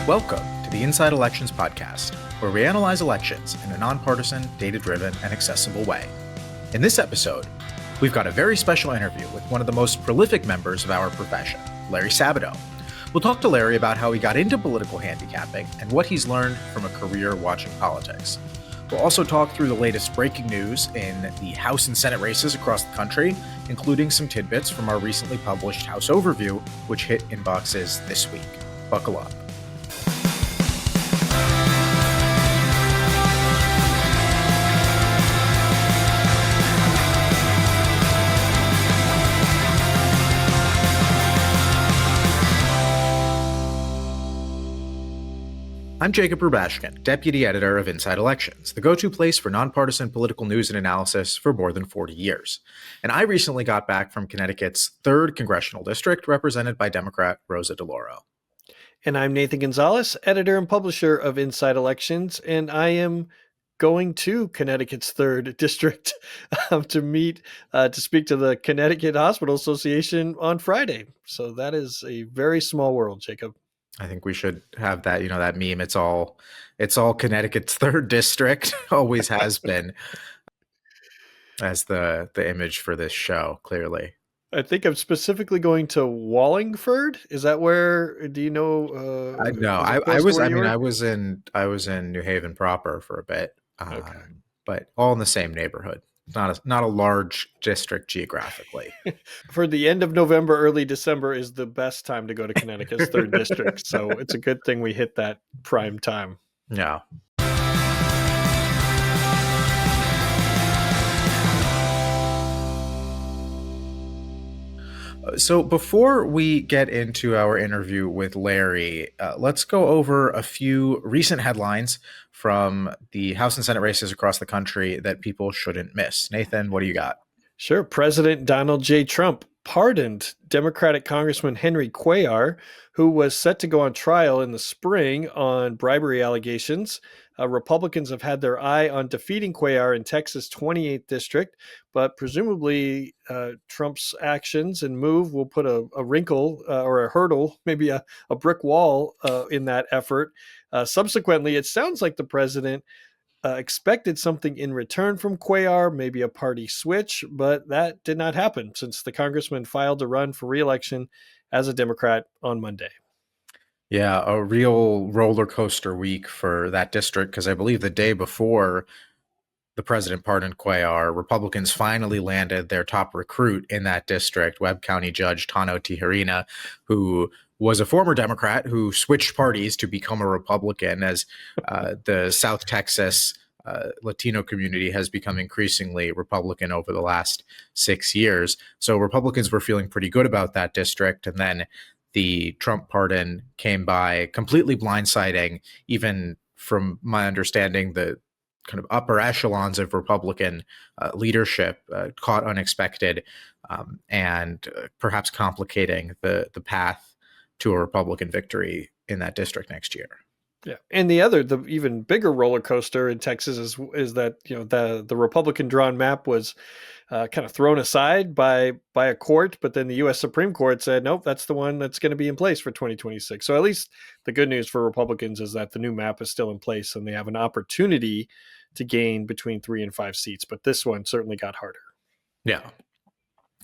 Welcome to the Inside Elections podcast, where we analyze elections in a nonpartisan, data-driven, and accessible way. In this episode, we've got a very special interview with one of the most prolific members of our profession, Larry Sabato. We'll talk to Larry about how he got into political handicapping and what he's learned from a career watching politics. We'll also talk through the latest breaking news in the House and Senate races across the country, including some tidbits from our recently published House Overview, which hit inboxes this week. Buckle up. I'm Jacob Rubashkin, Deputy Editor of Inside Elections, the go-to place for nonpartisan political news and analysis for more than 40 years. And I recently got back from Connecticut's 3rd Congressional District, represented by Democrat Rosa DeLauro. And I'm Nathan Gonzales, Editor and Publisher of Inside Elections, and I am going to Connecticut's 3rd District to speak to the Connecticut Hospital Association on Friday. So that is a very small world, Jacob. I think we should have that, that meme. It's all Connecticut's 3rd district, always has been, as the image for this show, clearly. I think I'm specifically going to Wallingford. Is that where? Do you know? No, I was in New Haven proper for a bit, okay. But all in the same neighborhood. Not a large district geographically. For the end of November, early December is the best time to go to Connecticut's 3rd district. So it's a good thing we hit that prime time. Yeah. So before we get into our interview with Larry, let's go over a few recent headlines from the House and Senate races across the country that people shouldn't miss. Nathan, what do you got? Sure. President Donald J. Trump pardoned Democratic Congressman Henry Cuellar, who was set to go on trial in the spring on bribery allegations. Republicans have had their eye on defeating Cuellar in Texas' 28th district, but presumably Trump's actions and move will put a wrinkle or a hurdle, maybe a brick wall in that effort. Subsequently, it sounds like the president expected something in return from Cuellar, maybe a party switch, but that did not happen since the congressman filed to run for re-election as a Democrat on Monday. Yeah, a real roller coaster week for that district, because I believe the day before the president pardoned Cuellar, Republicans finally landed their top recruit in that district, Webb County Judge Tano Tijerina, who was a former Democrat who switched parties to become a Republican as the South Texas Latino community has become increasingly Republican over the last 6 years. So Republicans were feeling pretty good about that district. And then the Trump pardon came by, completely blindsiding, even from my understanding, the kind of upper echelons of Republican leadership, caught unexpected, and perhaps complicating the path to a Republican victory in that district next year. Yeah, and the even bigger roller coaster in Texas is that the Republican drawn map was kind of thrown aside by a court, but then the U.S. Supreme Court said, nope, that's the one that's going to be in place for 2026. So at least the good news for Republicans is that the new map is still in place and they have an opportunity to gain between 3 and 5 seats. But this one certainly got harder. Yeah,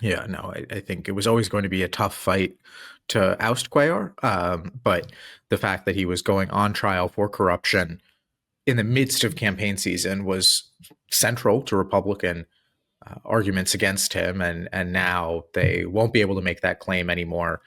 no, I think it was always going to be a tough fight to oust Cuellar, but the fact that he was going on trial for corruption in the midst of campaign season was central to Republican arguments against him, and now they won't be able to make that claim anymore.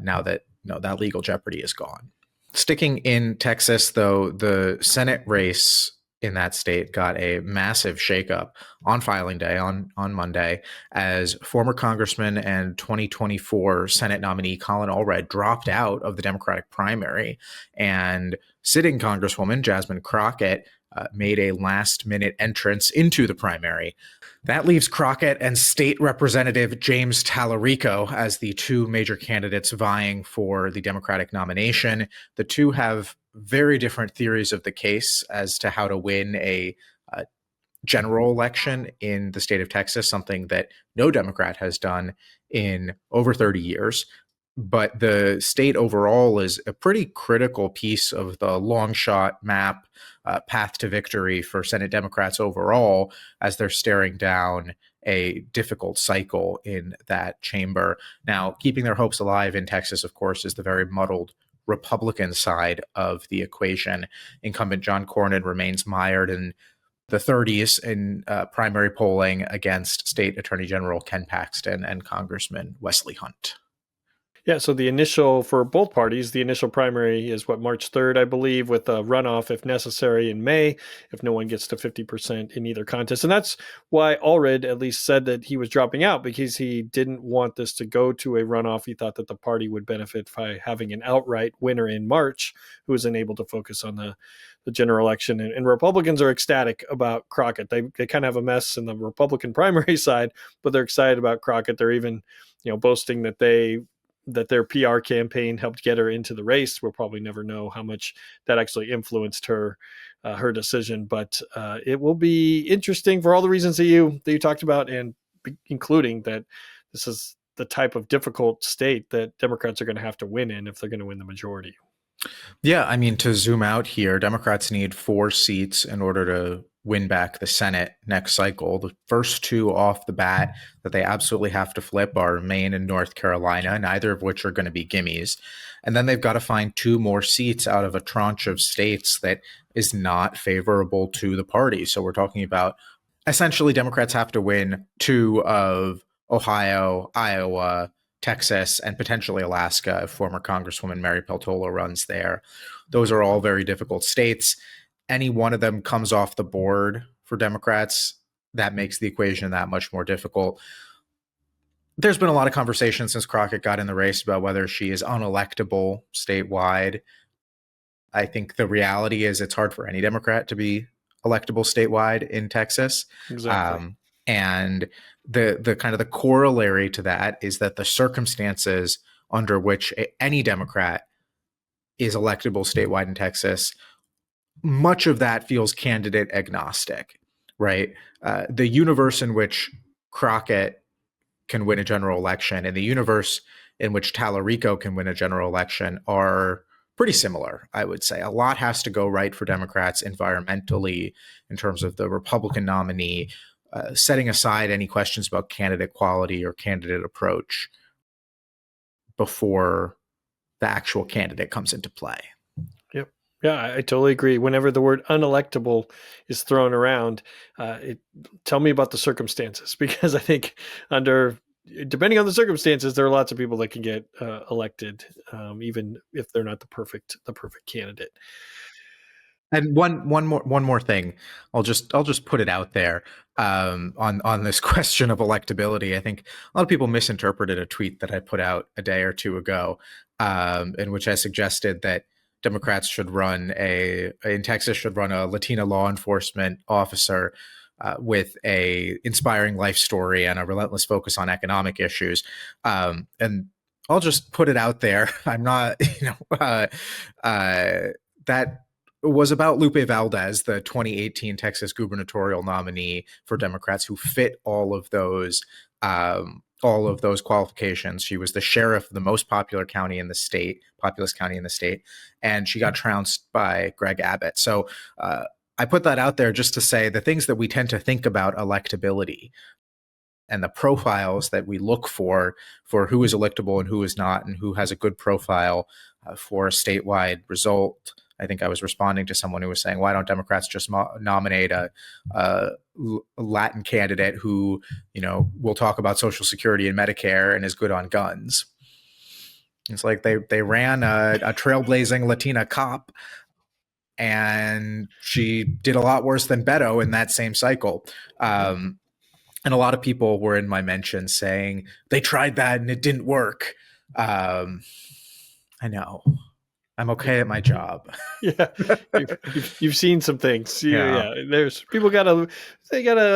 Now that that legal jeopardy is gone. Sticking in Texas, though, the Senate race in that state got a massive shakeup on filing day on Monday, as former Congressman and 2024 Senate nominee Colin Allred dropped out of the Democratic primary, and sitting Congresswoman Jasmine Crockett made a last-minute entrance into the primary. That leaves Crockett and State Representative James Tallarico as the 2 major candidates vying for the Democratic nomination. The two have very different theories of the case as to how to win a general election in the state of Texas, something that no Democrat has done in over 30 years. but the state overall is a pretty critical piece of the long shot map, path to victory for Senate Democrats overall, as they're staring down a difficult cycle in that chamber. Now, keeping their hopes alive in Texas, of course, is the very muddled Republican side of the equation. Incumbent John Cornyn remains mired in the 30s in primary polling against State Attorney General Ken Paxton and Congressman Wesley Hunt. Yeah, so the initial, for both parties, the initial primary is March 3rd, I believe, with a runoff if necessary in May, if no one gets to 50% in either contest. And that's why Allred at least said that he was dropping out, because he didn't want this to go to a runoff. He thought that the party would benefit by having an outright winner in March who was unable to focus on the general election. And Republicans are ecstatic about Crockett. They kind of have a mess in the Republican primary side, but they're excited about Crockett. They're even, boasting that their PR campaign helped get her into the race. We'll probably never know how much that actually influenced her decision, but it will be interesting for all the reasons that you talked about, and including that this is the type of difficult state that Democrats are going to have to win in if they're going to win the majority. Yeah, I mean, to zoom out here, Democrats need 4 seats in order to win back the Senate next cycle. The first 2 off the bat that they absolutely have to flip are Maine and North Carolina, neither of which are going to be gimmies. And then they've got to find 2 more seats out of a tranche of states that is not favorable to the party. So we're talking about essentially Democrats have to win 2 of Ohio, Iowa, Texas, and potentially Alaska if former Congresswoman Mary Peltola runs there. Those are all very difficult states. Any one of them comes off the board for Democrats, that makes the equation that much more difficult. There's been a lot of conversation since Crockett got in the race about whether she is unelectable statewide. I think the reality is it's hard for any Democrat to be electable statewide in Texas. Exactly. And the kind of the corollary to that is that the circumstances under which any Democrat is electable statewide in Texas, much of that feels candidate agnostic, right? The universe in which Crockett can win a general election and the universe in which Tallarico can win a general election are pretty similar, I would say. A lot has to go right for Democrats environmentally in terms of the Republican nominee, setting aside any questions about candidate quality or candidate approach before the actual candidate comes into play. Yep. Yeah, I totally agree. Whenever the word unelectable is thrown around, tell me about the circumstances, because I think depending on the circumstances, there are lots of people that can get elected, even if they're not the perfect candidate. And one more thing, I'll just put it out there on this question of electability. I think a lot of people misinterpreted a tweet that I put out a day or two ago, in which I suggested that Democrats in Texas should run a Latina law enforcement officer with a inspiring life story and a relentless focus on economic issues. And I'll just put it out there. I'm not, that was about Lupe Valdez, the 2018 Texas gubernatorial nominee for Democrats, who fit all of those qualifications. She was the sheriff of the most populous county in the state, and she got trounced by Greg Abbott. So I put that out there just to say the things that we tend to think about electability and the profiles that we look for who is electable and who is not, and who has a good profile for a statewide result. I think I was responding to someone who was saying, why don't Democrats just nominate a Latin candidate who, will talk about Social Security and Medicare and is good on guns? It's like they ran a trailblazing Latina cop, and she did a lot worse than Beto in that same cycle. And a lot of people were in my mentions saying they tried that and it didn't work. I know. I'm okay at my job. Yeah, you've seen some things. Yeah. There's people gotta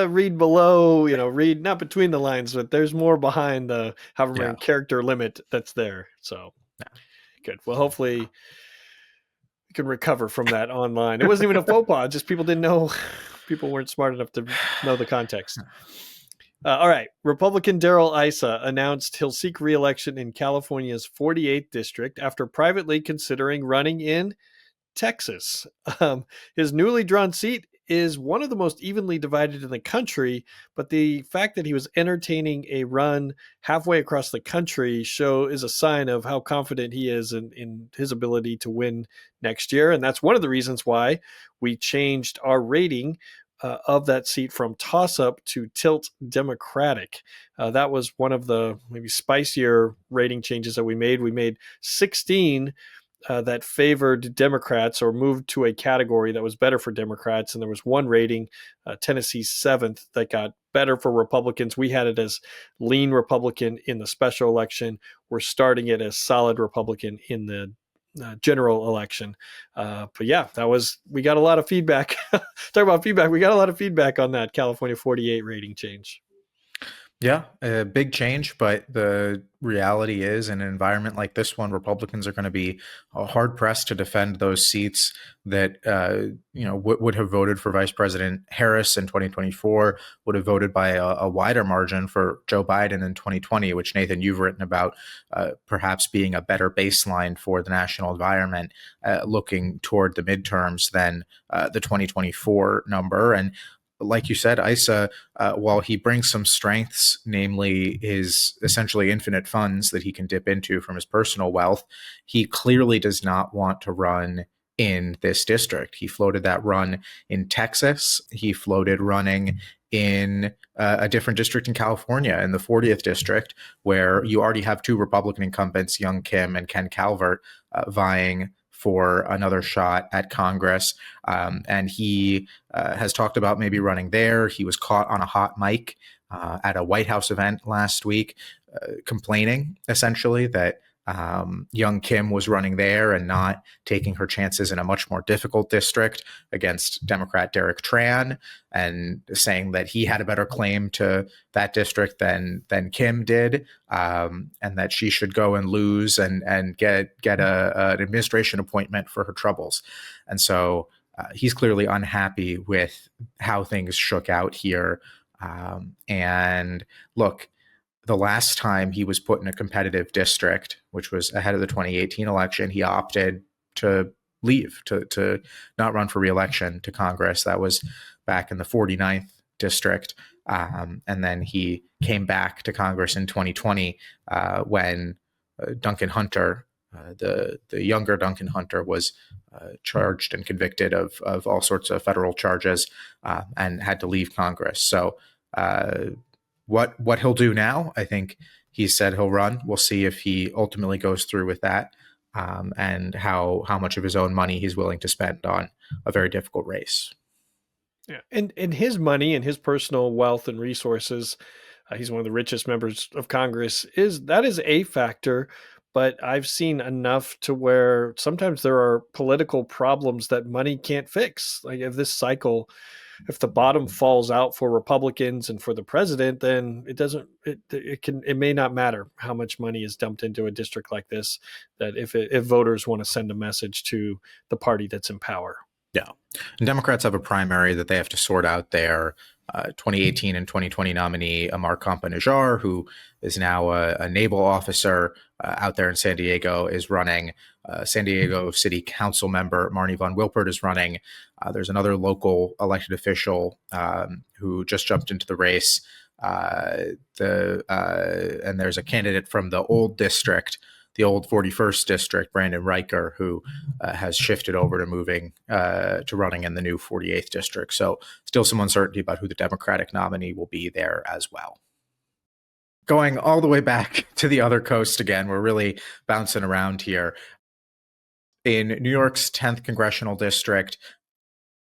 read below. Read not between the lines, but there's more behind the however many character limit that's there. So good. Well, hopefully we can recover from that online. It wasn't even a faux pas; just people didn't know. People weren't smart enough to know the context. All right. Republican Darrell Issa announced he'll seek re-election in California's 48th district after privately considering running in Texas. His newly drawn seat is one of the most evenly divided in the country, but the fact that he was entertaining a run halfway across the country is a sign of how confident he is in his ability to win next year. And that's one of the reasons why we changed our rating of that seat from toss up to tilt Democratic. That was one of the maybe spicier rating changes that we made. We made 16 that favored Democrats or moved to a category that was better for Democrats. And there was one rating, Tennessee's seventh, that got better for Republicans. We had it as lean Republican in the special election. We're starting it as solid Republican in the general election. But yeah, we got a lot of feedback. Talk about feedback. We got a lot of feedback on that California 48 rating change. Yeah, a big change, but the reality is, in an environment like this one, Republicans are going to be hard pressed to defend those seats that would have voted for Vice President Harris in 2024, would have voted by a wider margin for Joe Biden in 2020, which, Nathan, you've written about perhaps being a better baseline for the national environment, looking toward the midterms than the 2024 number. And like you said, Issa, while he brings some strengths, namely his essentially infinite funds that he can dip into from his personal wealth, he clearly does not want to run in this district. He floated that run in Texas. He floated running in a different district in California, in the 40th district, where you already have two Republican incumbents, Young Kim and Ken Calvert, vying for another shot at Congress. And he has talked about maybe running there. He was caught on a hot mic at a White House event last week, complaining essentially that young Kim was running there and not taking her chances in a much more difficult district against Democrat Derek Tran, and saying that he had a better claim to that district than Kim did, and that she should go and lose and get an administration appointment for her troubles. And so he's clearly unhappy with how things shook out here. And look, the last time he was put in a competitive district, which was ahead of the 2018 election, he opted to leave, to not run for re-election to Congress. That was back in the 49th district. And then he came back to Congress in 2020 when Duncan Hunter, the younger Duncan Hunter, was charged and convicted of all sorts of federal charges and had to leave Congress. So what he'll do now, I think he said he'll run. We'll see if he ultimately goes through with that, and how much of his own money he's willing to spend on a very difficult race. Yeah, and his money and his personal wealth and resources, he's one of the richest members of Congress. That is a factor, but I've seen enough to where sometimes there are political problems that money can't fix. Like if the bottom falls out for Republicans and for the president, then it may not matter how much money is dumped into a district like this, that if voters want to send a message to the party that's in power. Yeah. And Democrats have a primary that they have to sort out their 2018 and 2020 nominee, Amar Kampa-Najjar, who is now a naval officer out there in San Diego, is running. San Diego City Council member Marnie Von Wilpert is running. There's another local elected official who just jumped into the race. And there's a candidate from the old district, the old 41st district, Brandon Riker, who has shifted over to moving to running in the new 48th district. So still some uncertainty about who the Democratic nominee will be there as well. Going all the way back to the other coast again, we're really bouncing around here. In New York's 10th congressional district,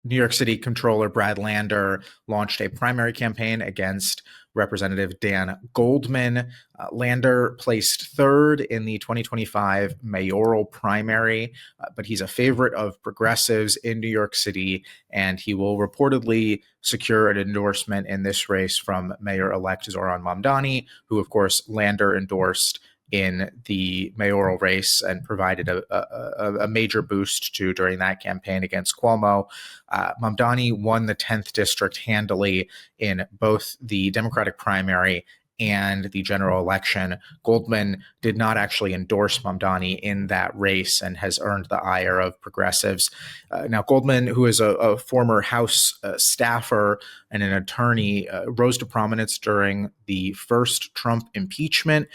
New York City Comptroller Brad Lander launched a primary campaign against Representative Dan Goldman. Lander placed third in the 2025 mayoral primary, but he's a favorite of progressives in New York City, and he will reportedly secure an endorsement in this race from Mayor-elect Zohran Mamdani, who, of course, Lander endorsed in the mayoral race and provided a major boost to during that campaign against Cuomo. Mamdani won the 10th district handily in both the Democratic primary and the general election. Goldman did not actually endorse Mamdani in that race and has earned the ire of progressives. Now, Goldman, who is a former House staffer and an attorney, rose to prominence during the first Trump impeachment.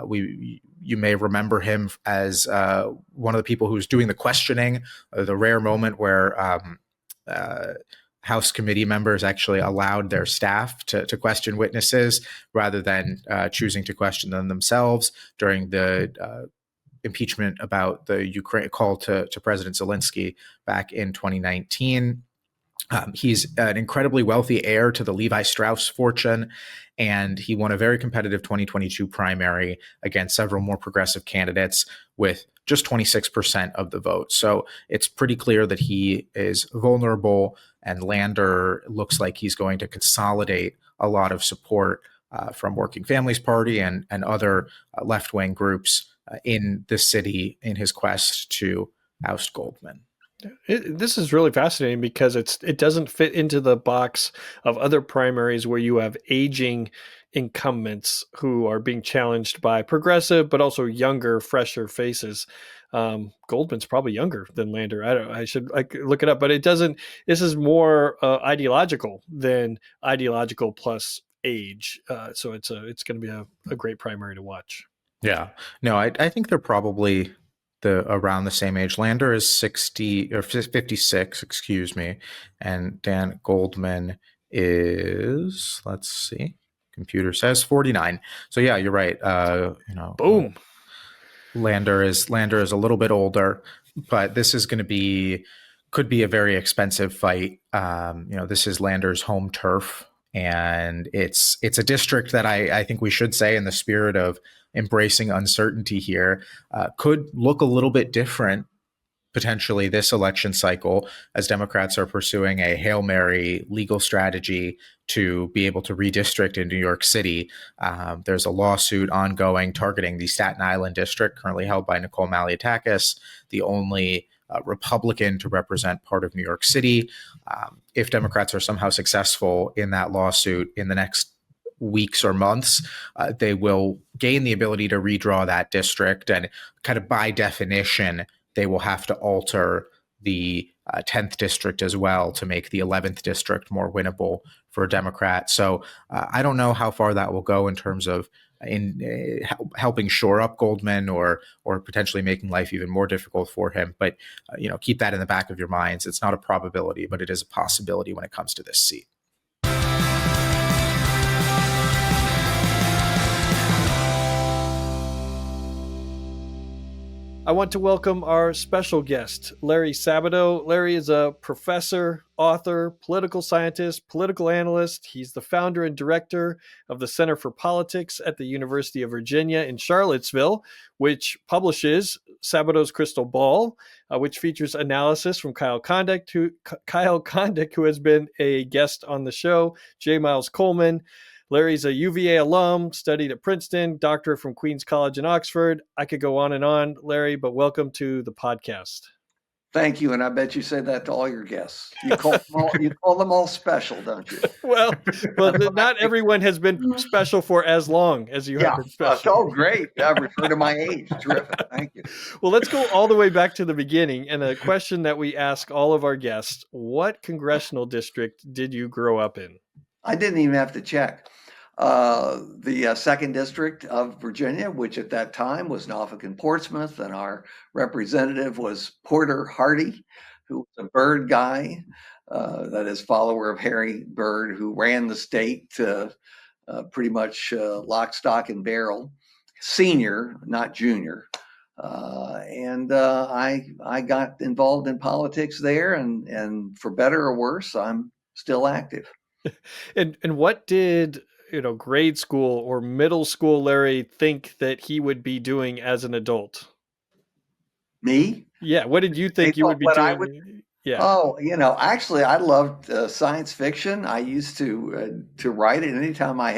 You may remember him as one of the people who was doing the questioning, the rare moment where House committee members actually allowed their staff to question witnesses rather than choosing to question them themselves during the impeachment about the Ukraine call to President Zelensky back in 2019. He's an incredibly wealthy heir to the Levi Strauss fortune, and he won a very competitive 2022 primary against several more progressive candidates with just 26% of the vote. So it's pretty clear that he is vulnerable, and Lander looks like he's going to consolidate a lot of support from Working Families Party and other left-wing groups in the city in his quest to oust Goldman. This is really fascinating because it doesn't fit into the box of other primaries where you have aging incumbents who are being challenged by progressive, but also younger, fresher faces. Goldman's probably younger than Lander. I should look it up, but it doesn't. This is more ideological than ideological plus age. So it's going to be a great primary to watch. Yeah, no, I think they're probably around the same age. Lander is 60 or 56, excuse me, and Dan Goldman is, let's see, computer says 49. So yeah, you're right. Boom. Lander is a little bit older, but this is going to could be a very expensive fight. This is Lander's home turf, and it's a district that I think we should say, in the spirit of embracing uncertainty here, could look a little bit different potentially this election cycle as Democrats are pursuing a Hail Mary legal strategy to be able to redistrict in New York City. There's a lawsuit ongoing targeting the Staten Island district currently held by Nicole Malliotakis, the only Republican to represent part of New York City. If Democrats are somehow successful in that lawsuit in the next weeks or months, they will gain the ability to redraw that district, and kind of by definition, they will have to alter the 10th district as well to make the 11th district more winnable for a Democrat. So I don't know how far that will go in terms of helping shore up Goldman or potentially making life even more difficult for him. But keep that in the back of your minds. It's not a probability, but it is a possibility when it comes to this seat. I want to welcome our special guest, Larry Sabato. Larry is a professor, author, political scientist, political analyst. He's the founder and director of the Center for Politics at the University of Virginia in Charlottesville, which publishes Sabato's Crystal Ball, which features analysis from Kyle Kondik, who has been a guest on the show, J. Miles Coleman. Larry's a UVA alum, studied at Princeton, doctorate from Queens College in Oxford. I could go on and on, Larry, but welcome to the podcast. Thank you, and I bet you say that to all your guests. You call them all special, don't you? Well, not everyone has been special for as long as you have been special. Oh, great. I refer to my age. Terrific. Thank you. Well, let's go all the way back to the beginning, and a question that we ask all of our guests: what congressional district did you grow up in? I didn't even have to check. The second district of Virginia, which at that time was Norfolk and Portsmouth, and our representative was Porter Hardy, who was a Byrd guy, that is follower of Harry Byrd, who ran the state pretty much lock, stock, and barrel, senior, not junior. And I got involved in politics there, and for better or worse, I'm still active. And what did grade school or middle school Larry think that he would be doing as an adult? Me? Yeah. What did you think you would be doing? Yeah. Oh, actually, I loved science fiction. I used to write it anytime I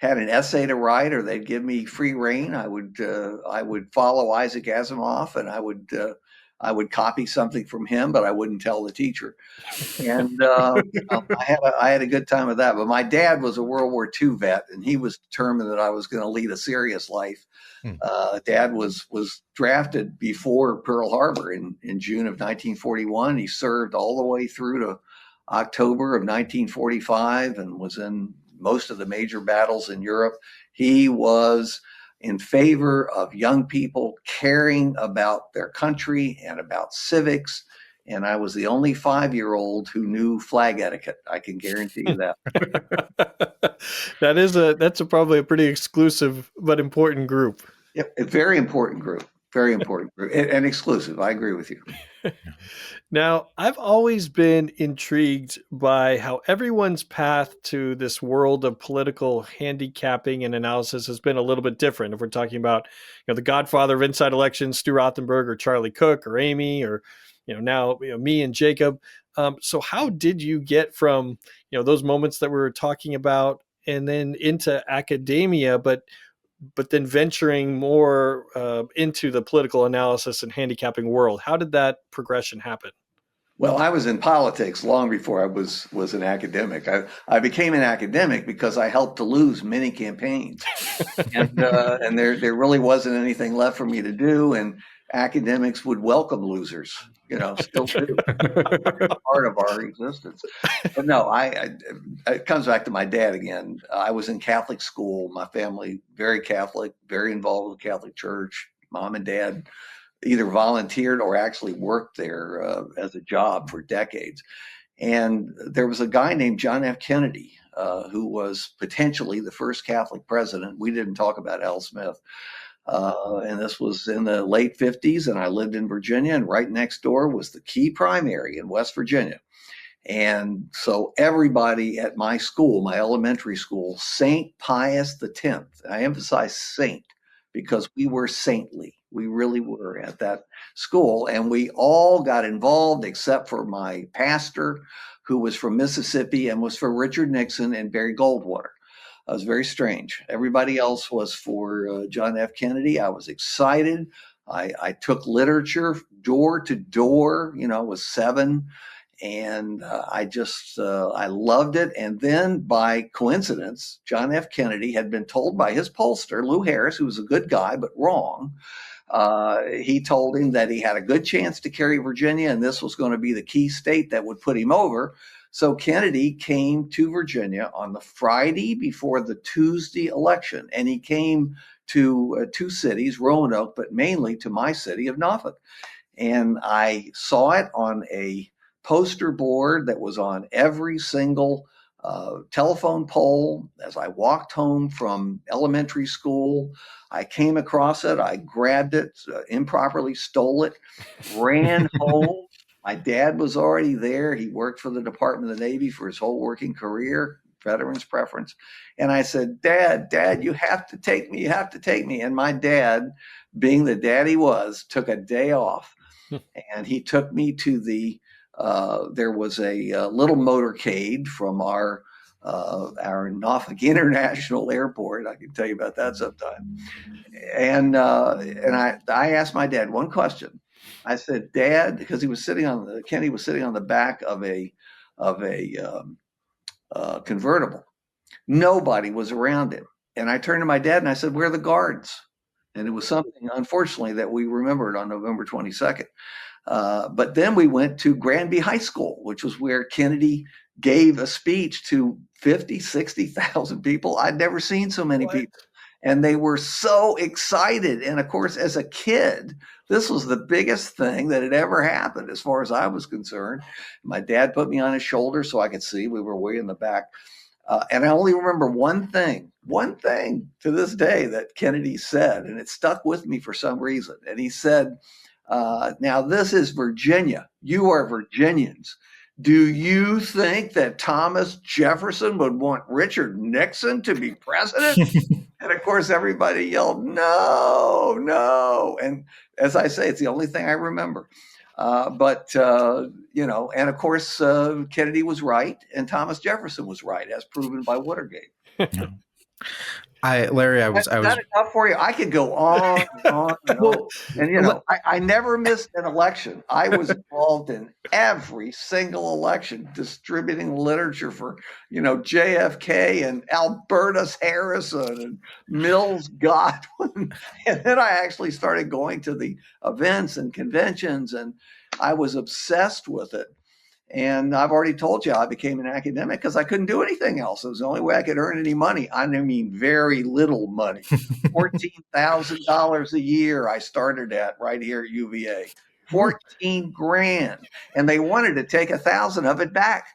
had an essay to write, or they'd give me free reign, I would follow Isaac Asimov, and I would copy something from him, but I wouldn't tell the teacher. And I had a good time with that. But my dad was a World War II vet, and he was determined that I was going to lead a serious life. Dad was drafted before Pearl Harbor in June of 1941. He served all the way through to October of 1945 and was in most of the major battles in Europe. He was in favor of young people caring about their country and about civics. And I was the only 5-year-old who knew flag etiquette. I can guarantee you that. That's probably a pretty exclusive but important group. Yeah, a very important group. Very important group and exclusive. I agree with you. Now, I've always been intrigued by how everyone's path to this world of political handicapping and analysis has been a little bit different. If we're talking about, the godfather of inside elections, Stu Rothenberg, or Charlie Cook, or Amy, or now me and Jacob. So how did you get from those moments that we were talking about and then into academia, but then venturing more into the political analysis and handicapping world? How did that progression happen? Well, I was in politics long before I was an academic. I became an academic because I helped to lose many campaigns, and there really wasn't anything left for me to do. And academics would welcome losers, still do. Part of our existence. But no, it comes back to my dad again. I was in Catholic school. My family, very Catholic, very involved with the Catholic Church. Mom and dad either volunteered or actually worked there as a job for decades. And there was a guy named John F. Kennedy, who was potentially the first Catholic president. We didn't talk about Al Smith. And this was in the late 50s, and I lived in Virginia, and right next door was the Key Primary in West Virginia. And so everybody at my school, my elementary school, St. Pius X, I emphasize saint because we were saintly. We really were at that school. And we all got involved except for my pastor, who was from Mississippi and was for Richard Nixon and Barry Goldwater. It was very strange. Everybody else was for John F. Kennedy. I was excited. I took literature door to door, was 7. And I loved it. And then by coincidence, John F. Kennedy had been told by his pollster, Lou Harris, who was a good guy, but wrong. He told him that he had a good chance to carry Virginia, and this was going to be the key state that would put him over. So Kennedy came to Virginia on the Friday before the Tuesday election, and he came to 2 cities, Roanoke, but mainly to my city of Norfolk. And I saw it on a poster board that was on every single telephone pole. As I walked home from elementary school, I came across it. I grabbed it, improperly stole it, ran home. My dad was already there. He worked for the Department of the Navy for his whole working career, veterans preference. And I said, Dad, you have to take me. You have to take me. And my dad, being the dad he was, took a day off. And he took me to there was a little motorcade from our Norfolk International Airport. I can tell you about that sometime. And I asked my dad one question. I said, Dad, because Kennedy was sitting on the back of a convertible. Nobody was around him. And I turned to my dad and I said, where are the guards? And it was something, unfortunately, that we remembered on November 22nd. But then we went to Granby High School, which was where Kennedy gave a speech to 50, 60,000 people. I'd never seen so many people. And they were so excited. And of course, as a kid, this was the biggest thing that had ever happened as far as I was concerned. My dad put me on his shoulder so I could see. We were way in the back. And I only remember one thing to this day that Kennedy said, and it stuck with me for some reason. And he said, now this is Virginia. You are Virginians. Do you think that Thomas Jefferson would want Richard Nixon to be president? And of course, everybody yelled, no, no. And as I say, it's the only thing I remember. And of course, Kennedy was right and Thomas Jefferson was right, as proven by Watergate. Larry, I was Is that enough for you? I could go on and on and on. well. And I never missed an election. I was involved in every single election, distributing literature for, JFK and Albertus Harrison and Mills Godwin. And then I actually started going to the events and conventions, and I was obsessed with it. And I've already told you I became an academic because I couldn't do anything else. It was the only way I could earn any money. I mean, very little money. $14,000 a year I started at right here at UVA. 14 grand. And they wanted to take 1,000 of it back.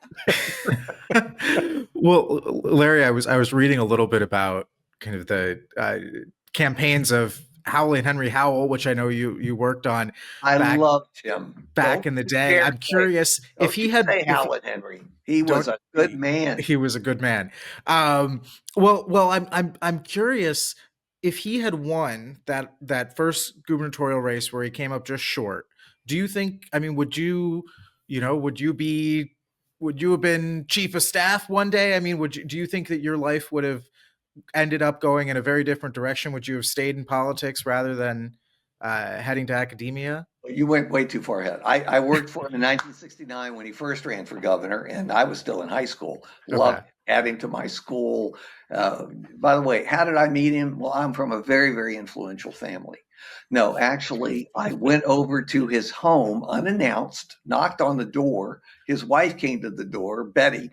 Well, Larry, I was reading a little bit about kind of the campaigns of Howley and Henry Howell, which I know you worked on. I loved him back in the day. I'm curious if he had Howley Henry. He was a good man. He was a good man. Well, I'm curious if he had won that first gubernatorial race where he came up just short. Do you think? I mean, would you have been chief of staff one day? I mean, do you think that your life would have ended up going in a very different direction? Would you have stayed in politics rather than heading to academia? You went way too far ahead. I worked for him in 1969 when he first ran for governor, and I was still in high school. Loved adding to my school. By the way, how did I meet him? Well, I'm from a very, very influential family. No, actually, I went over to his home unannounced, knocked on the door. His wife came to the door, Betty,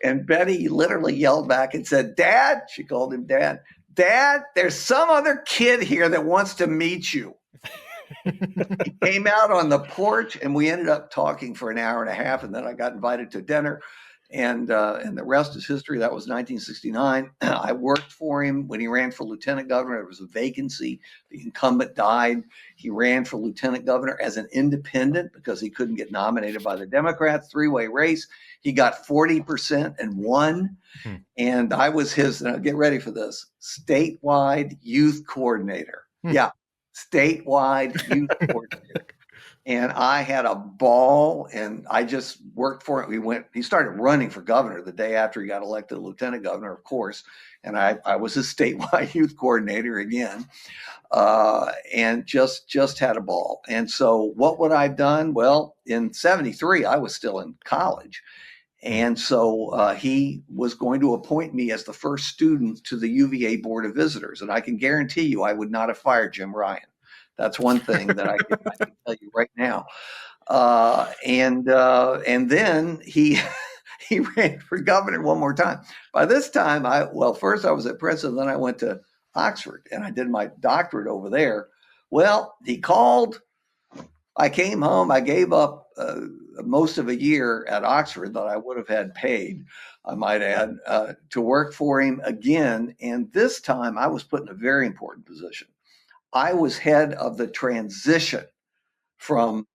and Betty literally yelled back and said, "Dad," she called him Dad, "Dad, there's some other kid here that wants to meet you." He came out on the porch, and we ended up talking for an hour and a half, and then I got invited to dinner, and the rest is history. That was 1969. I worked for him when he ran for lieutenant governor. There was a vacancy. The incumbent died. He ran for lieutenant governor as an independent because he couldn't get nominated by the Democrats. Three-way race. He got 40% and won. And I was his, now get ready for this, statewide youth coordinator. Yeah. Statewide youth coordinator. And I had a ball, and I just worked for it. He started running for governor the day after he got elected lieutenant governor, of course. And I was his statewide youth coordinator again, and just had a ball. And so what would I have done? Well, in 73, I was still in college. And so he was going to appoint me as the first student to the UVA Board of Visitors. And I can guarantee you I would not have fired Jim Ryan. That's one thing that I can tell you right now. And then he ran for governor one more time. By this time, first I was at Princeton, then I went to Oxford, and I did my doctorate over there. Well, he called. I came home. I gave up most of a year at Oxford that I would have had paid, I might add, to work for him again. And this time I was put in a very important position. I was head of the transition from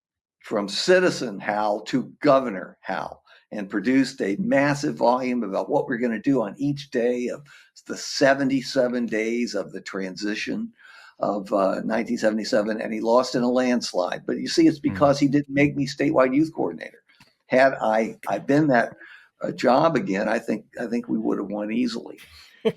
Citizen Hal to Governor Hal, and produced a massive volume about what we're going to do on each day of the 77 days of the transition of 1977, and he lost in a landslide. But you see, it's because he didn't make me statewide youth coordinator. Had I been that job again, I think we would have won easily.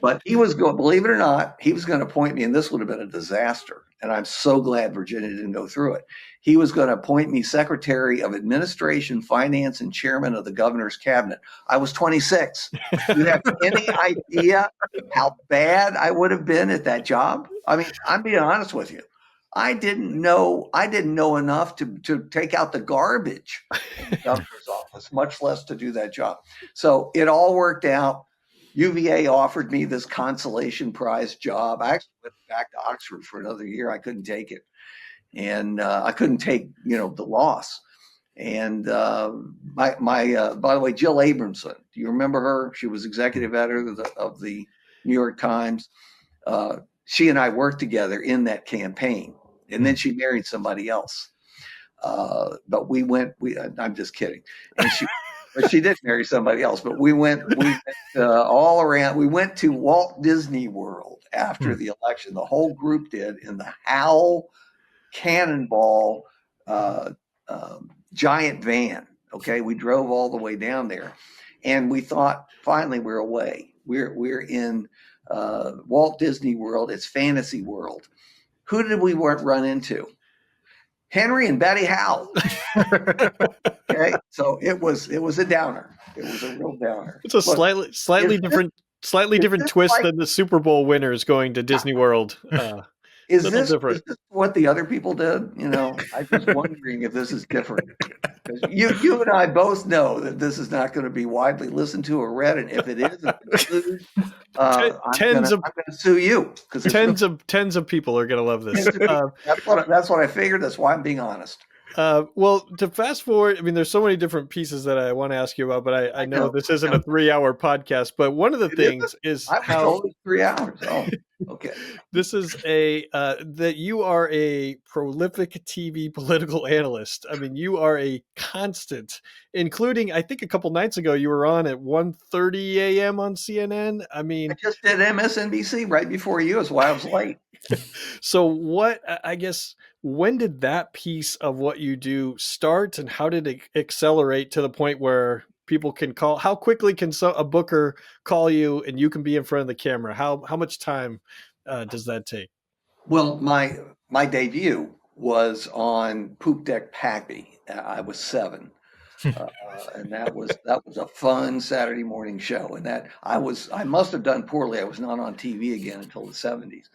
But he was going, believe it or not, he was going to appoint me, and this would have been a disaster. And I'm so glad Virginia didn't go through it. He was going to appoint me Secretary of Administration, Finance, and Chairman of the Governor's Cabinet. I was 26. Do you have any idea how bad I would have been at that job? I mean, I'm being honest with you. I didn't know enough to take out the garbage in the governor's office, much less to do that job. So it all worked out. UVA offered me this consolation prize job. I actually went back to Oxford for another year. I couldn't take it. And I couldn't take, the loss. And by the way, Jill Abramson, do you remember her? She was executive editor of the New York Times. She and I worked together in that campaign. And then she married somebody else. But I'm just kidding. And she did marry somebody else, but we went all around. We went to Walt Disney World after the election. The whole group did, in the Howell Cannonball giant van. Okay, we drove all the way down there, and we thought finally we're away. we're in Walt Disney World. It's fantasy world. Who did we run into? Henry and Betty Howe. Okay, so it was a downer. It was a real downer. It's a Look, slightly different twist like, than the Super Bowl winners going to Disney World. is Little this different. what the other people did? You know, I'm just wondering if this is different. 'Cause you and I both know that this is not going to be widely listened to or read, and if it is, I'm Tens gonna sue you because tens of people are going to love this. That's what I figured. That's why I'm being honest. Well, to fast forward, I mean, there's so many different pieces that I want to ask you about, but I know this isn't a 3-hour podcast. But one of the things is I was how told it's 3 hours. Oh, okay. this is that you are a prolific TV political analyst. I mean, you are a constant, including I think a couple nights ago you were on at 1:30 a.m. on CNN. I mean, I just did MSNBC right before you. Is why I was late. So what, I guess, when did that piece of what you do start, and how did it accelerate to the point where people can call? How quickly can a booker call you and you can be in front of the camera? How much time does that take? Well, my debut was on Poop Deck Pappy. I was 7. And that was a fun Saturday morning show. And that I must have done poorly. I was not on TV again until the 70s.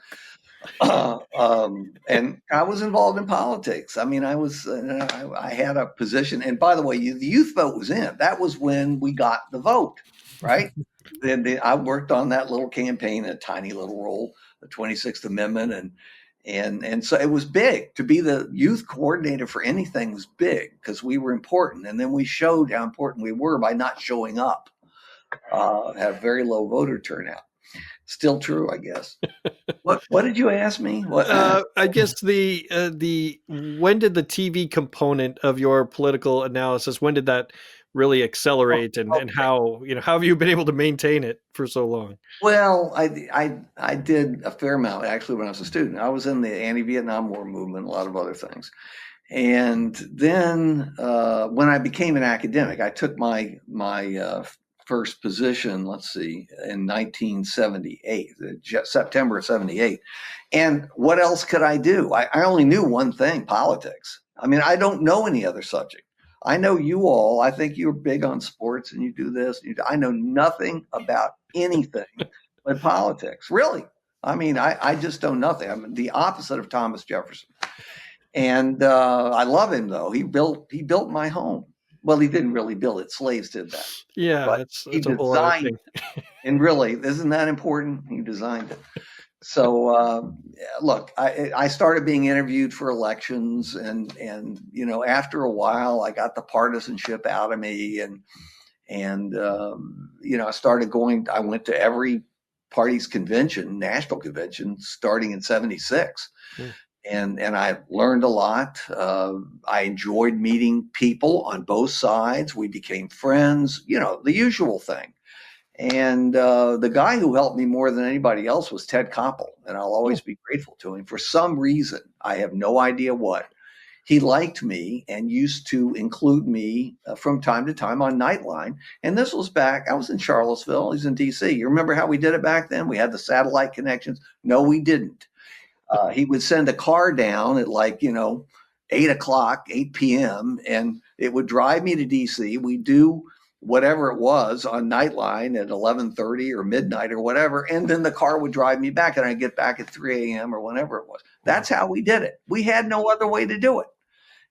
And I was involved in politics. I mean, I had a position. And by the way, the youth vote was in. That was when we got the vote, right? Then I worked on that little campaign, a tiny little role, the 26th Amendment, and so it was big. To be the youth coordinator for anything was big because we were important. And then we showed how important we were by not showing up. Had a very low voter turnout. Still true, I guess. What did you ask me? I guess the when did the TV component of your political analysis, when did that really accelerate, and how have you been able to maintain it for so long? Well, I did a fair amount actually when I was a student. I was in the anti-Vietnam War movement, a lot of other things. And then when I became an academic, I took my first position, let's see, in 1978, September of 78. And what else could I do? I only knew one thing, politics. I mean, I don't know any other subject. I know you all, I think you're big on sports and you do this. I know nothing about anything but politics, really. I mean, I just know nothing. I'm the opposite of Thomas Jefferson. And I love him, though. He built my home. Well, he didn't really build it. Slaves did that. Yeah, but it's he a whole other thing. And really, isn't that important? He designed it. So look, I started being interviewed for elections, and after a while, I got the partisanship out of me, and I started going. I went to every party's convention, national convention, starting in '76. And I learned a lot. I enjoyed meeting people on both sides. We became friends, the usual thing. And the guy who helped me more than anybody else was Ted Koppel. And I'll always be grateful to him. For some reason, I have no idea what, he liked me and used to include me from time to time on Nightline. And this was back, I was in Charlottesville. He's in D.C. You remember how we did it back then? We had the satellite connections. No, we didn't. He would send a car down at 8 p.m. and it would drive me to DC. We'd do whatever it was on Nightline at 11:30 or midnight or whatever. And then the car would drive me back and I'd get back at 3 a.m. or whenever it was. That's how we did it. We had no other way to do it.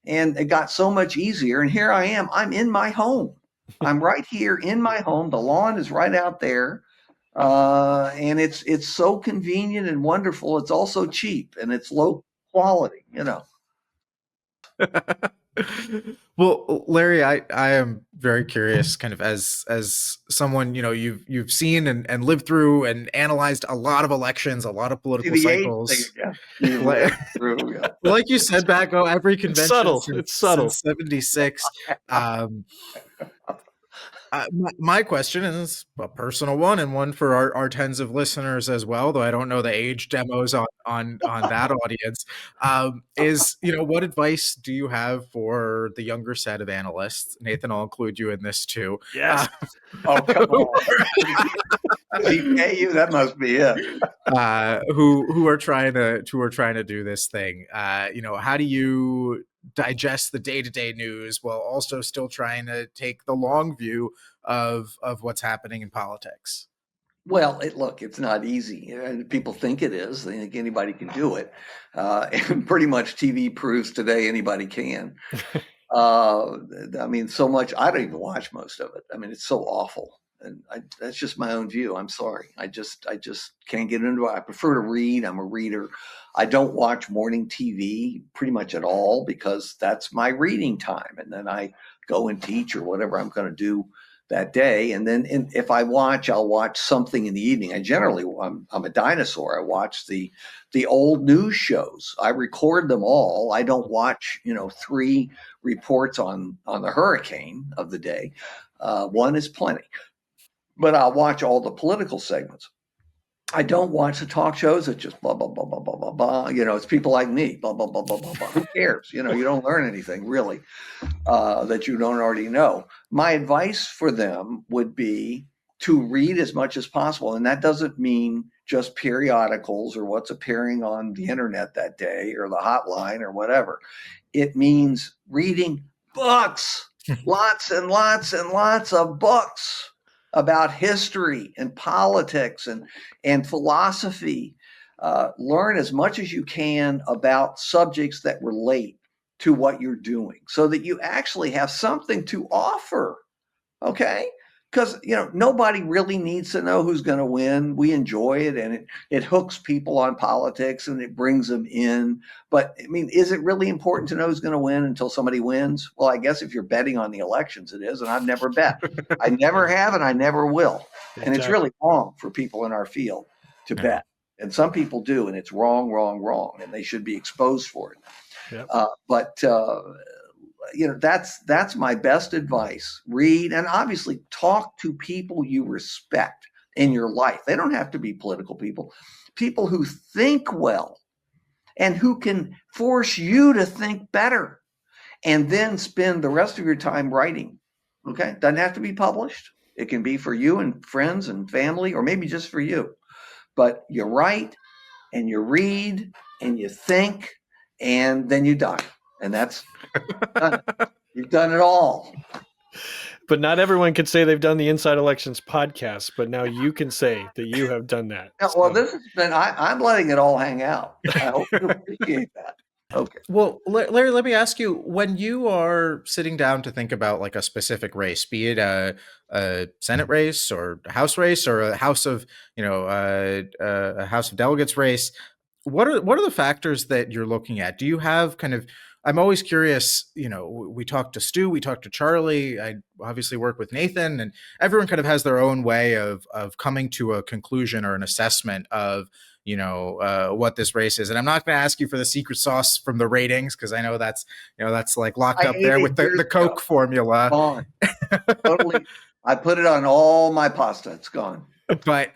And it got so much easier. And here I am. I'm in my home. I'm right here in my home. The lawn is right out there. And it's so convenient and wonderful. It's also cheap and it's low quality, Well, Larry, I am very curious, kind of as someone, you've seen and lived through and analyzed a lot of elections, a lot of political cycles. Like you said, back every convention It's subtle. Since 76. My question is a personal one, and one for our tens of listeners as well, though I don't know the age demos on that audience, is, what advice do you have for the younger set of analysts? Nathan, I'll include you in this too. Yes. Oh, come on. He pay you? That must be it. Who are trying to do this thing. How do you digest the day-to-day news while also still trying to take the long view of what's happening in politics? Well, look, it's not easy. And people think it is. They think anybody can do it. And pretty much TV proves today anybody can. I mean, so much, I don't even watch most of it. I mean, it's so awful. And that's just my own view. I'm sorry. I just can't get into it. I prefer to read. I'm a reader. I don't watch morning TV pretty much at all because that's my reading time. And then I go and teach or whatever I'm going to do that day. And then if I watch, I'll watch something in the evening. I'm a dinosaur. I watch the old news shows. I record them all. I don't watch, 3 reports on the hurricane of the day. One is plenty. But I'll watch all the political segments. I don't watch the talk shows. It's just blah, blah, blah, blah, blah, blah, blah. It's people like me, blah, blah, blah, blah, blah, blah. Who cares? You don't learn anything really that you don't already know. My advice for them would be to read as much as possible. And that doesn't mean just periodicals or what's appearing on the internet that day or the hotline or whatever. It means reading books, lots and lots and lots of books about history and politics and philosophy. Learn as much as you can about subjects that relate to what you're doing so that you actually have something to offer. Okay? Because, nobody really needs to know who's going to win. We enjoy it and it hooks people on politics and it brings them in. But I mean, is it really important to know who's going to win until somebody wins? Well, I guess if you're betting on the elections, it is. And I've never bet. I never have and I never will. And it's really wrong for people in our field to bet. And some people do, and it's wrong, wrong, wrong. And they should be exposed for it. Yep. That's my best advice. Read and obviously talk to people you respect in your life. They don't have to be political people who think well and who can force you to think better and then spend the rest of your time writing. Okay. Doesn't have to be published. It can be for you and friends and family, or maybe just for you, but you write and you read and you think and then you die. And that's done. You've done it all. But not everyone can say they've done the Inside Elections podcast, but now you can say that you have done that. Yeah, well, this has been, I'm letting it all hang out. I hope you appreciate that. Okay. Well, Larry, let me ask you, when you are sitting down to think about like a specific race, be it a Senate race or a House race or a House of, a House of Delegates race, what are the factors that you're looking at? Do you have kind of, I'm always curious, we talked to Stu, we talked to Charlie, I obviously work with Nathan, and everyone kind of has their own way of coming to a conclusion or an assessment of, what this race is. And I'm not going to ask you for the secret sauce from the ratings, because I know that's like locked up there with the Coke formula. Gone. Totally. I put it on all my pasta. It's gone. But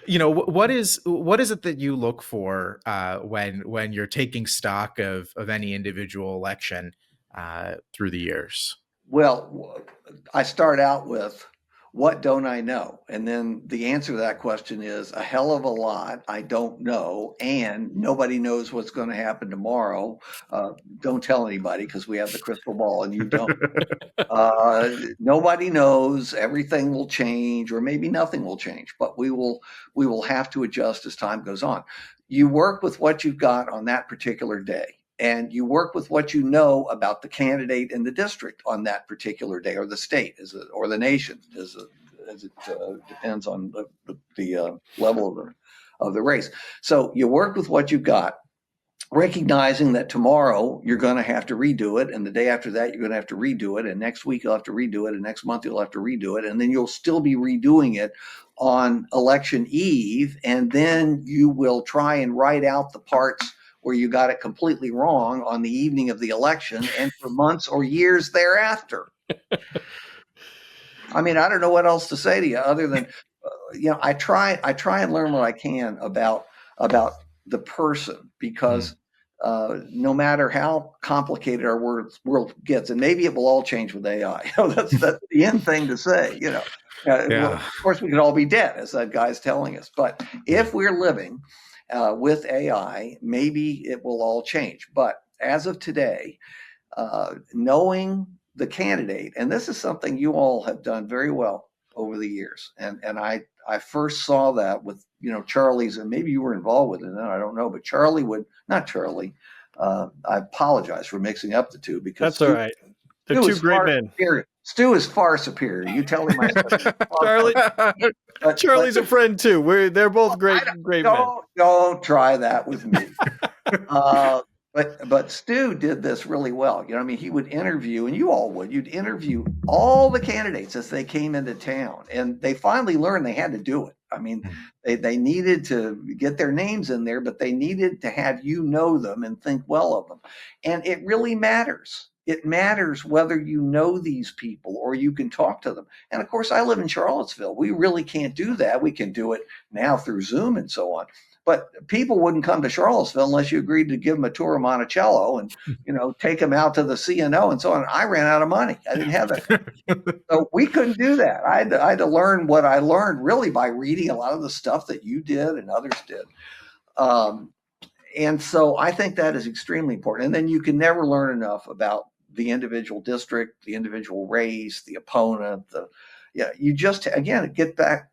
what is it that you look for when you're taking stock of any individual election through the years? Well, I start out with, what don't I know? And then the answer to that question is a hell of a lot I don't know, and nobody knows what's going to happen tomorrow. Don't tell anybody, because we have the crystal ball and you don't. Nobody knows. Everything will change, or maybe nothing will change, but we will have to adjust as time goes on. You work with what you've got on that particular day. And you work with what you know about the candidate in the district on that particular day, or the state, or the nation, as it depends on the level of the race. So you work with what you've got, recognizing that tomorrow you're going to have to redo it, and the day after that you're going to have to redo it, and next week you'll have to redo it, and next month you'll have to redo it, and then you'll still be redoing it on election eve, and then you will try and write out the parts where you got it completely wrong on the evening of the election and for months or years thereafter. I mean, I don't know what else to say to you other than, I try and learn what I can about the person, because no matter how complicated our world gets, and maybe it will all change with AI. That's the end thing to say. Well, of course, we could all be dead, as that guy's telling us. But if we're living with AI, maybe it will all change. But as of today, knowing the candidate, and this is something you all have done very well over the years, and I first saw that with Charlie's, and maybe you were involved with it, and I don't know, but Charlie would not Charlie. I apologize for mixing up the two because that's all right. They're two great men. Superior. Stu is far superior. You tell him I said Charlie's a friend too. They're both great men. Don't try that with me. But Stu did this really well. He would interview, and you all would. You'd interview all the candidates as they came into town, and they finally learned they had to do it. They needed to get their names in there, but they needed to have them and think well of them. And it really matters. It matters whether you know these people or you can talk to them. And of course, I live in Charlottesville. We really can't do that. We can do it now through Zoom and so on. But people wouldn't come to Charlottesville unless you agreed to give them a tour of Monticello and, take them out to the CNO and so on. I ran out of money. I didn't have that. So we couldn't do that. I had to learn what I learned really by reading a lot of the stuff that you did and others did. And so I think that is extremely important. And then you can never learn enough about the individual district, the individual race, the opponent. You just, again, get back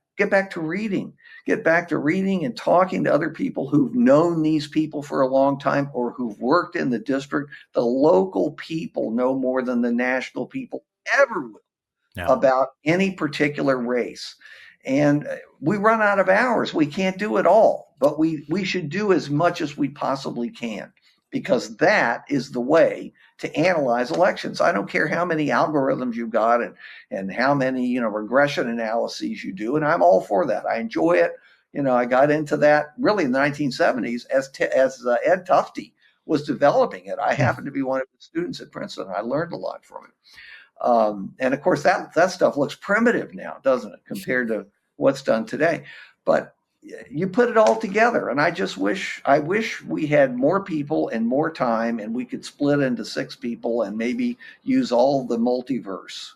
to reading. Get back to reading and talking to other people who've known these people for a long time or who've worked in the district. The local people know more than the national people ever will about any particular race. And we run out of hours. We can't do it all, but we should do as much as we possibly can, because that is the way to analyze elections. I don't care how many algorithms you've got and how many regression analyses you do, and I'm all for that. I enjoy it. I got into that really in the 1970s as Ed Tufte was developing it. I happened to be one of the students at Princeton. I learned a lot from it. And of course, that stuff looks primitive now, doesn't it, compared to what's done today? But you put it all together, and I wish we had more people and more time, and we could split into 6 people and maybe use all the multiverse,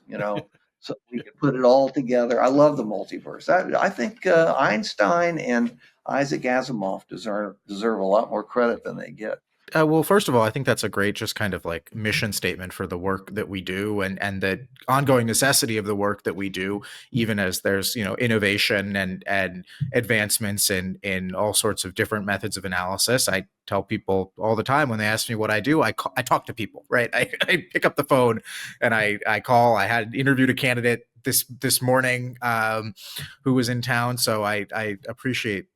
so we could put it all together. I love the multiverse. I think Einstein and Isaac Asimov deserve a lot more credit than they get. Well, first of all, I think that's a great just kind of like mission statement for the work that we do and the ongoing necessity of the work that we do, even as there's, innovation and advancements in all sorts of different methods of analysis. I tell people all the time when they ask me what I do, I talk to people, right? I pick up the phone and I call. I had interviewed a candidate this morning who was in town. So I appreciate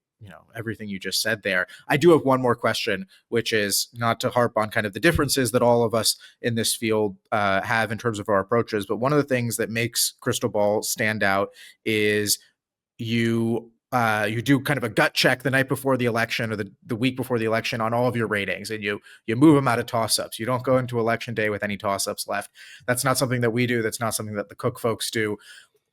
everything you just said there. I do have one more question, which is not to harp on kind of the differences that all of us in this field have in terms of our approaches. But one of the things that makes Crystal Ball stand out is you do kind of a gut check the night before the election or the week before the election on all of your ratings, and you move them out of toss-ups. You don't go into election day with any toss-ups left. That's not something that we do. That's not something that the Cook folks do.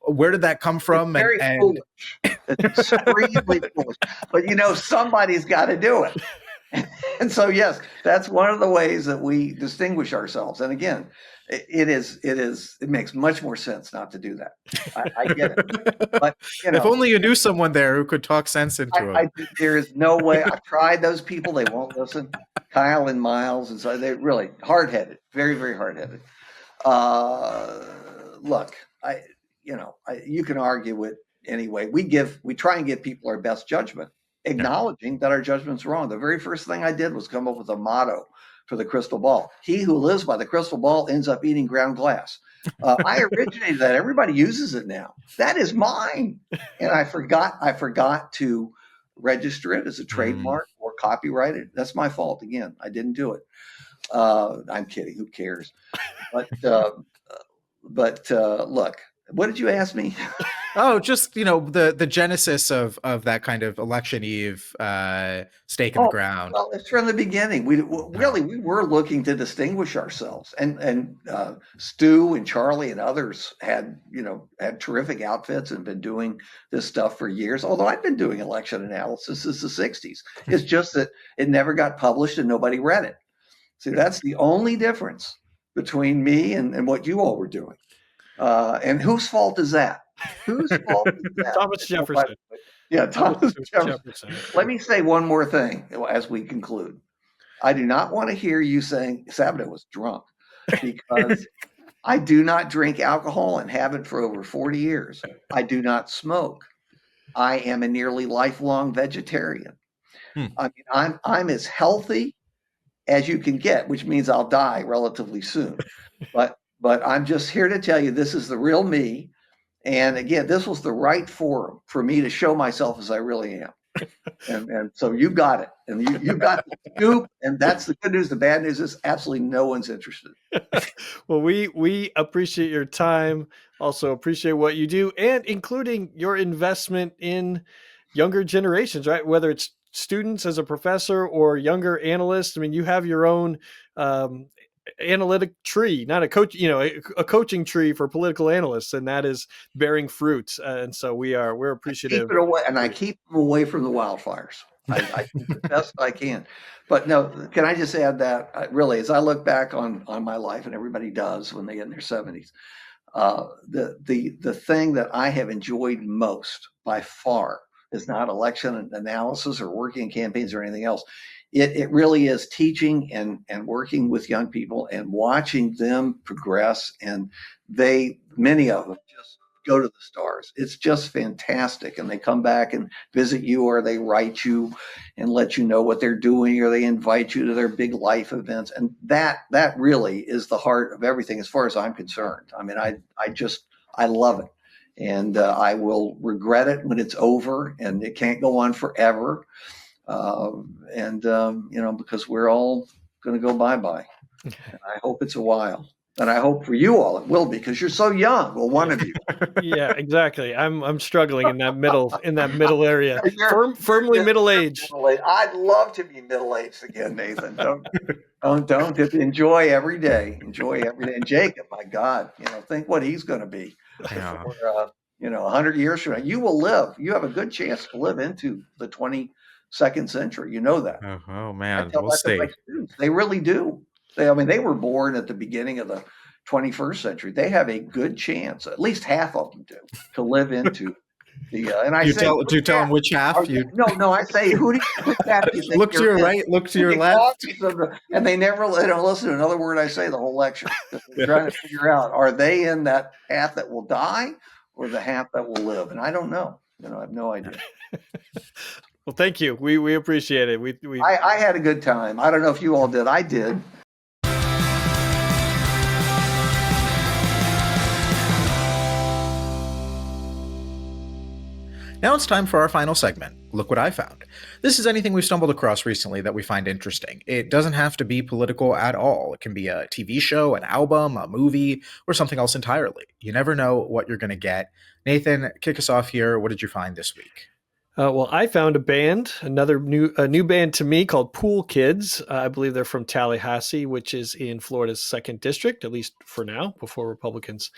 Where did that come from? It's very foolish. It's extremely foolish. But somebody's got to do it. And so, yes, that's one of the ways that we distinguish ourselves. And again, it makes much more sense not to do that. I get it. But if only you knew someone there who could talk sense into it. There is no way. I've tried those people. They won't listen. Kyle and Miles. And so they're really hard-headed, very, very hard-headed. Look, you can argue it anyway. We try and give people our best judgment, acknowledging that our judgment's wrong. The very first thing I did was come up with a motto for the crystal ball. He who lives by the crystal ball ends up eating ground glass. I originated that. Everybody uses it now. That is mine. And I forgot to register it as a trademark or copyright it. That's my fault. Again, I didn't do it. I'm kidding. Who cares? But look, what did you ask me? Oh, just the genesis of that kind of election eve stake in the Oh, ground. well, it's from the beginning. We were looking to distinguish ourselves, and Stu and Charlie and others had terrific outfits and been doing this stuff for years. Although I've been doing election analysis since the '60s. It's just that it never got published and nobody read it. See, that's the only difference between me and what you all were doing. And whose fault is that? Whose fault is that? Thomas Jefferson. Yeah, Thomas Jefferson. Jefferson. Let me say one more thing as we conclude. I do not want to hear you saying Sabato was drunk, because I do not drink alcohol and haven't for over 40 years. I do not smoke. I am a nearly lifelong vegetarian. I mean, I'm as healthy as you can get, which means I'll die relatively soon. But I'm just here to tell you this is the real me. And again, this was the right forum for me to show myself as I really am. And so you got it. And you got the scoop. And that's the good news. The bad news is absolutely no one's interested. Well, we appreciate your time. Also appreciate what you do, and including your investment in younger generations, right? Whether it's students as a professor or younger analysts. I mean, you have your own analytic tree, not a coach, a coaching tree for political analysts, and that is bearing fruits. And so we're appreciative. Keep it away, and I keep them away from the wildfires. I do the best I can. But no, can I just add that really, as I look back on my life, and everybody does when they get in their 70s, the thing that I have enjoyed most by far is not election analysis or working in campaigns or anything else. It really is teaching and working with young people and watching them progress. And many of them just go to the stars. It's just fantastic. And they come back and visit you, or they write you and let you know what they're doing, or they invite you to their big life events. And that really is the heart of everything as far as I'm concerned. I mean, I love it. And I will regret it when it's over, and it can't go on forever. Because we're all going to go bye-bye. And I hope it's a while. And I hope for you all it will be, because you're so young. Well, one of you. Yeah, exactly. I'm struggling in that middle area. Firmly middle aged. I'd love to be middle-aged again, Nathan. Don't enjoy every day. Enjoy every day. And Jacob, my God, think what he's going to be. Yeah. 100 years from now. You will live. You have a good chance to live into the 22nd century. You know that. Oh man, we'll see. They really do. They were born at the beginning of the 21st century. They have a good chance, at least half of them do, to live into the. And I do you tell them which half? No. I say, which half do you think? Look to your right. Look to your left. And they don't listen to another word I say the whole lecture. They're trying to figure out, are they in that half that will die, or the half that will live? And I don't know. I have no idea. Well, thank you. We appreciate it. I had a good time. I don't know if you all did. I did. Now it's time for our final segment. Look what I found. This is anything we've stumbled across recently that we find interesting. It doesn't have to be political at all. It can be a TV show, an album, a movie, or something else entirely. You never know what you're going to get. Nathan, kick us off here. What did you find this week? Well, I found a band, a new band to me called Pool Kids. I believe they're from Tallahassee, which is in Florida's 2nd District, at least for now, before Republicans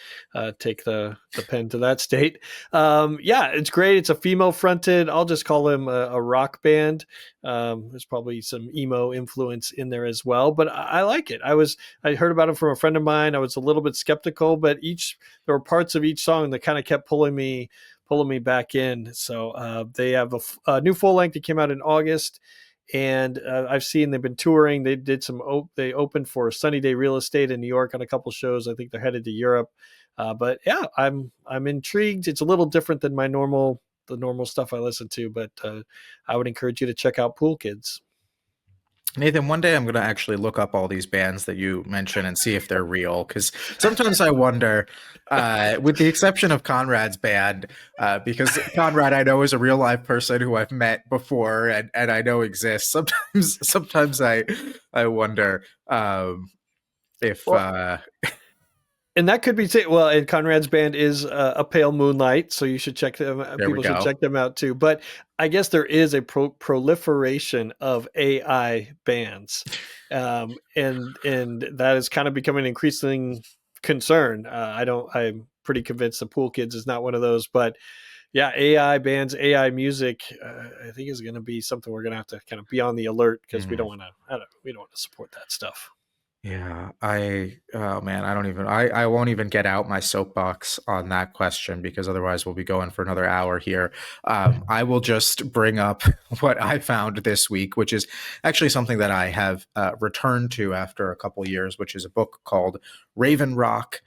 take the pen to that state. Yeah, it's great. It's a female-fronted, I'll just call them a rock band. There's probably some emo influence in there as well, but I like it. I heard about it from a friend of mine. I was a little bit skeptical, but there were parts of each song that kind of kept pulling me back in. So they have a new full length that came out in August, and I've seen they've been touring. They did they opened for Sunny Day Real Estate in New York on a couple shows. I think they're headed to Europe. But yeah, I'm intrigued. It's a little different than the normal stuff I listen to, but I would encourage you to check out Pool Kids. Nathan, one day I'm going to actually look up all these bands that you mentioned and see if they're real, because sometimes I wonder, with the exception of Conrad's band, because Conrad I know is a real live person who I've met before and I know exists. Sometimes I wonder if And that could be well. And Conrad's band is a Pale Moonlight, so you should check them. People should check them out too. But I guess there is a proliferation of AI bands, and that is kind of becoming an increasing concern. I'm pretty convinced the Pool Kids is not one of those, but yeah, AI bands, AI music, I think is going to be something we're going to have to kind of be on the alert, because we don't want to support that stuff. Yeah, oh man, I won't even get out my soapbox on that question, because otherwise we'll be going for another hour here. I will just bring up what I found this week, which is actually something that I have returned to after a couple years, which is a book called Raven Rock,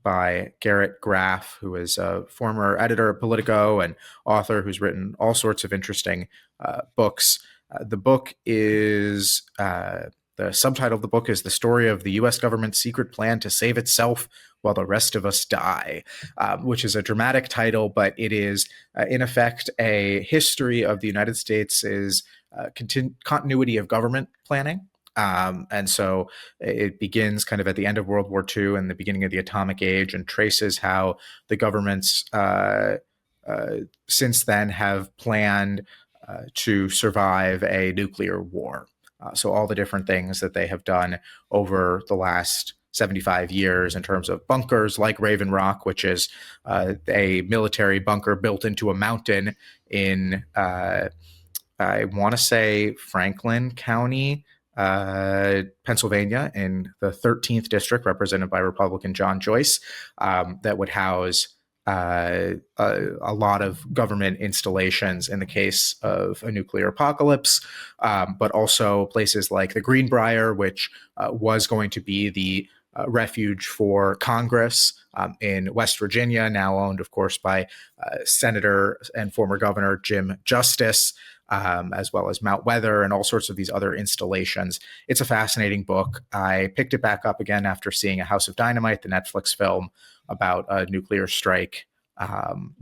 by Garrett Graff, who is a former editor of Politico and author who's written all sorts of interesting books. The book is the subtitle of the book is The Story of the U.S. Government's Secret Plan to Save Itself While the Rest of Us Die, which is a dramatic title, but it is, in effect, a history of the United States' continuity of government planning. And so it begins kind of at the end of World War II and the beginning of the atomic age, and traces how the governments since then have planned to survive a nuclear war. So all the different things that they have done over the last 75 years in terms of bunkers like Raven Rock, which is a military bunker built into a mountain in, I want to say, Franklin County, Pennsylvania, in the 13th district, represented by Republican John Joyce, that would house a lot of government installations in the case of a nuclear apocalypse, but also places like the Greenbrier, which was going to be the refuge for Congress in West Virginia, now owned, of course, by Senator and former Governor Jim Justice, as well as Mount Weather and all sorts of these other installations. It's a fascinating book. I picked it back up again after seeing A House of Dynamite, the Netflix film about a nuclear strike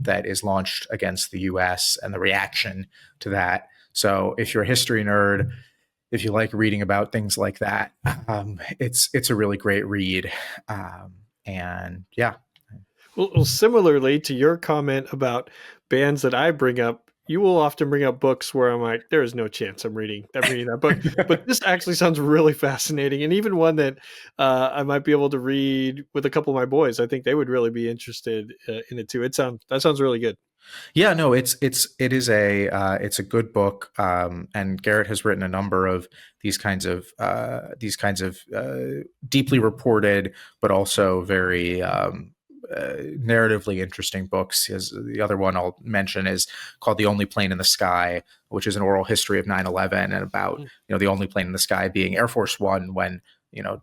that is launched against the U.S. and the reaction to that. So if you're a history nerd, if you like reading about things like that, it's a really great read. And yeah. Well, similarly to your comment about bands that I bring up, you will often bring up books where I'm like, there is no chance I'm reading that book. But this actually sounds really fascinating, and even one that I might be able to read with a couple of my boys. I think they would really be interested in it too. That sounds really good. Yeah, no, it is a good book, and Garrett has written a number of these kinds of deeply reported, but also very narratively interesting books. The other one I'll mention is called The Only Plane in the Sky, which is an oral history of 9/11 and about the only plane in the sky being Air Force One when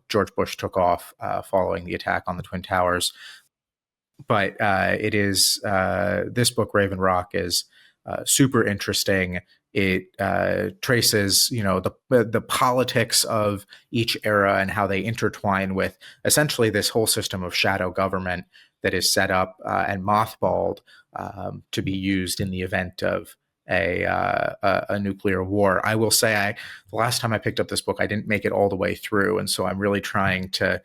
George Bush took off following the attack on the Twin Towers. But it is this book, Raven Rock, is super interesting. It traces, the politics of each era and how they intertwine with essentially this whole system of shadow government that is set up and mothballed to be used in the event of a nuclear war. I will say, the last time I picked up this book, I didn't make it all the way through, and so I'm really trying to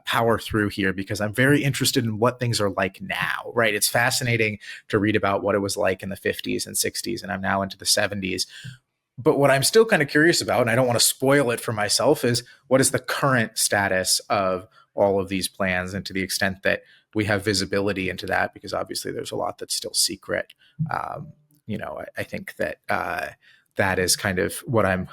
power through here because I'm very interested in what things are like now. Right? It's fascinating to read about what it was like in the 50s and 60s, and I'm now into the 70s. But what I'm still kind of curious about, and I don't want to spoil it for myself, is what is the current status of all of these plans, and to the extent that we have visibility into that, because obviously there's a lot that's still secret. I think that that is kind of what I'm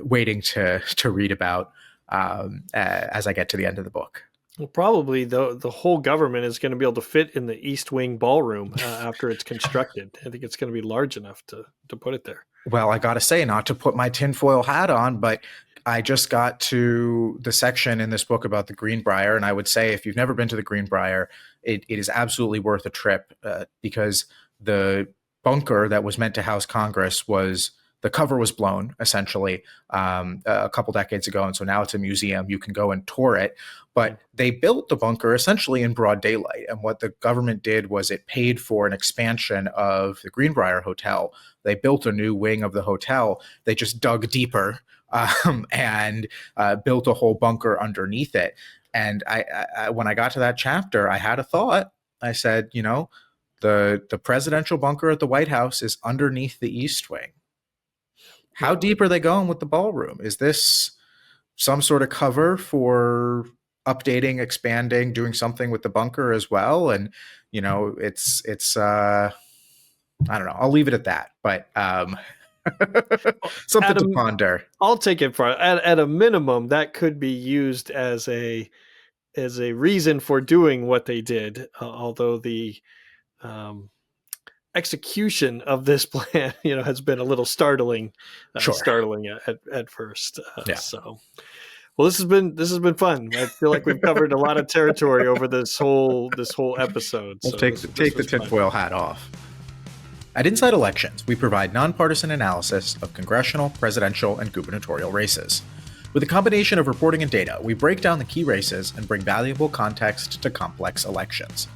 waiting to read about as I get to the end of the book. Well, probably the whole government is going to be able to fit in the East Wing ballroom after it's constructed. I think it's going to be large enough to put it there. Well, I got to say, not to put my tinfoil hat on, but I just got to the section in this book about the Greenbrier, and I would say if you've never been to the Greenbrier, it is absolutely worth a trip because the bunker that was meant to house Congress the cover was blown essentially a couple decades ago. And so now it's a museum. You can go and tour it, but they built the bunker essentially in broad daylight. And what the government did was it paid for an expansion of the Greenbrier Hotel. They built a new wing of the hotel. They just dug deeper and built a whole bunker underneath it. And I when I got to that chapter, I had a thought. I said, the presidential bunker at the White House is underneath the East Wing. How deep are they going with the ballroom? Is this some sort of cover for updating, expanding, doing something with the bunker as well? And it's I don't know. I'll leave it at that. But something to ponder. I'll take it for at a minimum that could be used as a reason for doing what they did. Although the execution of this plan, has been a little startling. Sure. Startling at first. Yeah. So, well, this has been fun. I feel like we've covered a lot of territory over this whole episode. Let's take the tinfoil hat off. At Inside Elections, we provide nonpartisan analysis of congressional, presidential, and gubernatorial races. With a combination of reporting and data, we break down the key races and bring valuable context to complex elections.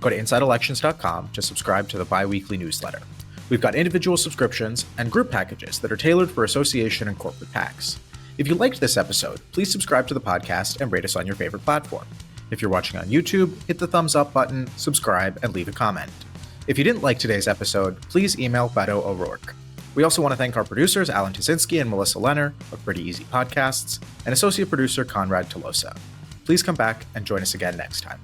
Go to InsideElections.com to subscribe to the bi-weekly newsletter. We've got individual subscriptions and group packages that are tailored for association and corporate PACs. If you liked this episode, please subscribe to the podcast and rate us on your favorite platform. If you're watching on YouTube, hit the thumbs up button, subscribe, and leave a comment. If you didn't like today's episode, please email Beto O'Rourke. We also want to thank our producers, Alan Tuszynski and Melissa Lenner of Pretty Easy Podcasts, and associate producer Conrad Tolosa. Please come back and join us again next time.